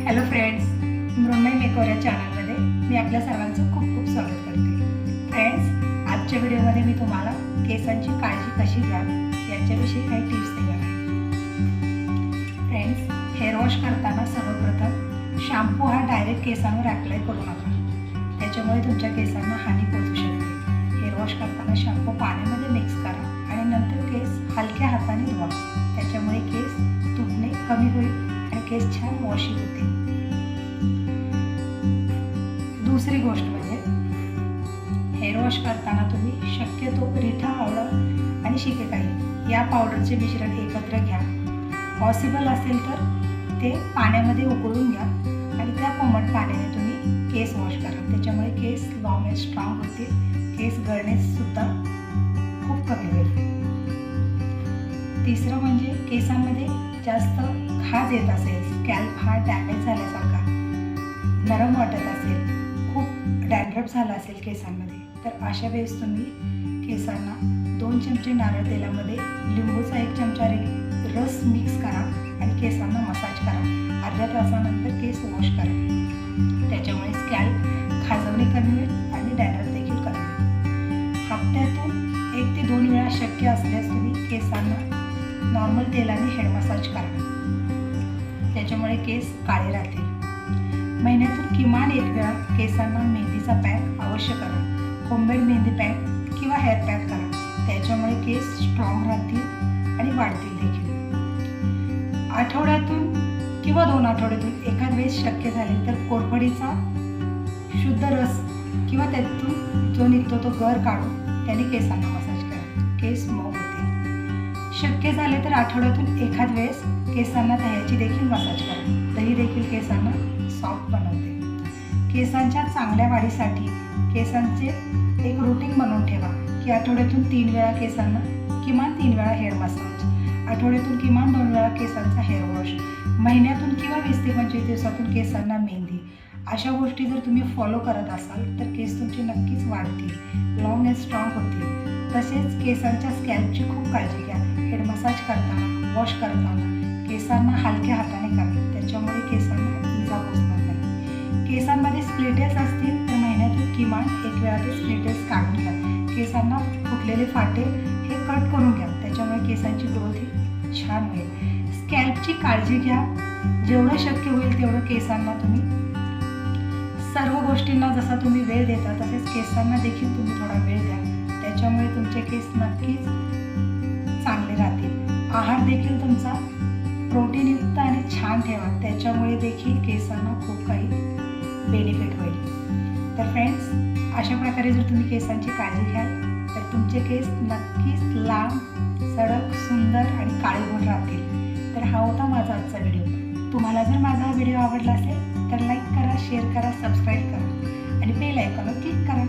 Hello friends, मृण्मय makeover या चॅनलमध्ये मी आपल्या सर्वांचं खूप खूप स्वागत करते. फ्रेंड्स, आजच्या व्हिडिओमध्ये मी तुम्हाला केसांची काळजी कशी घ्या याच्याविषयी काही टिप्स देणार आहे. फ्रेंड्स, हेअर वॉश करताना सर्वप्रथम शॅम्पू हा डायरेक्ट केसांवर अप्लाय करू नका. त्याच्यामुळे तुमच्या केसांना हानी पोहोचू शकते. हेअर वॉश करताना शॅम्पू पाण्यामध्ये मिक्स करा आणि नंतर केस हलक्या हाताने धुवा. त्याच्यामुळे केस तुटणे कमी होईल आणि केस छान वॉशिंग होते. दुसरी गोष्ट म्हणजे हेअर वॉश करताना तुम्ही शक्यतो रिठा पावडर आणि शिकेकाई या पावडरचे मिश्रण एकत्र घ्या. पॉसिबल असेल तर ते पाण्यामध्ये उकळून घ्या आणि त्या कोमट पाण्याने तुम्ही केस वॉश करा. त्याच्यामुळे केस लॉंग अँड स्ट्रॉंग होतील. केस गळणे सुद्धा खूप कमी होईल. तिसरं म्हणजे केसांमध्ये जास्त खाज येत असेल, स्कॅल्प हा डॅमेज झाल्यासारखा नरम वाटत असेल, खूप डॅन्ड्रफ झाला असेल केसांमध्ये, तर अशा वेळेस तुम्ही केसांना 2 चमचे नारळ तेलामध्ये लिंबूचा 1 चमचा रस मिक्स करा आणि केसांना मसाज करा. अर्ध्या तासानंतर केस वॉश करा. त्याच्यामुळे स्कॅल्प खाजवणे कमी होईल आणि डॅन्ड्रफ देखील कमी होईल. हप्त्यातून 1 ते 2 वेळा शक्य असल्यास तुम्ही केसांना नॉर्मल तेलाने हेड मसाज करा. त्याच्यामुळे केस काळे राहतील. महिन्यातून किमान 1 वेळा केसांना मेहंदीचा पॅक अवश्य करा. होममेड मेहंदी पॅक किंवा हेअर पॅक करा. त्याच्यामुळे केस स्ट्रॉंग राहतील आणि वाढतील देखील. आठवड्यातून किंवा 2 आठवड्यातून एखाद वेळेस शक्य झाले तर कोरफडीचा शुद्ध रस किंवा त्यातून जो निघतो तो गर काढून त्याने केसांना मसाज करा. केस मऊ होतील. शक्य झाले तर आठवड्यातून एखाद वेळेस केसांना दह्याची देखील मसाज करा. दही देखील केसांना सॉफ्ट बनवते. केसांच्या चांगल्या वाढीसाठी केसांचे एक रुटीन बनवून ठेवा की आठवड्यातून 3 वेळा केसांना किमान 3 वेळा हेअर मसाज, आठवड्यातून किमान 2 वेळा केसांचा हेअर वॉश, महिन्यातून किंवा 20 ते 25 दिवसातून केसांना मेहंदी. अशा गोष्टी जर तुम्ही फॉलो करत असाल तर केस तुमचे नक्कीच वाढतील, लॉंग अँड स्ट्रॉंग होतील. तसेच केसांच्या स्कॅल्पची खूप काळजी घ्या. हेड मसाज करताना, वॉश करताना केसांना हलक्या हाताने करा. त्याच्यामुळे केसांना इजा पोचणार नाही. केसांमध्ये स्प्लिटेल्स असतील तर महिन्यातून किमान 1 वेळा ते स्प्लिटेल्स काढून घ्या. केसांना फुटलेले फाटे हे कट करून घ्या. त्याच्यामुळे केसांची ग्रोथ ही छान होईल. स्कॅल्पची काळजी घ्या. जेवढं शक्य होईल तेवढं केसांना तुम्ही सर्व गोष्टींना जसा तुम्ही वेळ देता तसेच केसांना देखील तुम्ही थोडा वेळ द्या. त्याच्यामुळे तुमचे केस नक्कीच चांगले राहतील. आहार देखील तुमचा प्रोटीनयुक्त आणि छान ठेवा. त्याच्यामुळे देखील केसांना खूप काही बेनिफिट होईल. तर फ्रेंड्स, अशा प्रकारे जर तुम्ही केसांची काळजी घ्याल तर तुमचे केस नक्कीच लांब, सडक, सुंदर आणि काळेभोर राहतील. तर हा होता माझा आजचा व्हिडिओ. तुम्हाला जर माझा हा व्हिडिओ आवडला असेल तर लाईक करा, शेअर करा, सबस्क्राईब करा आणि बेल आयकॉनवर क्लिक करा.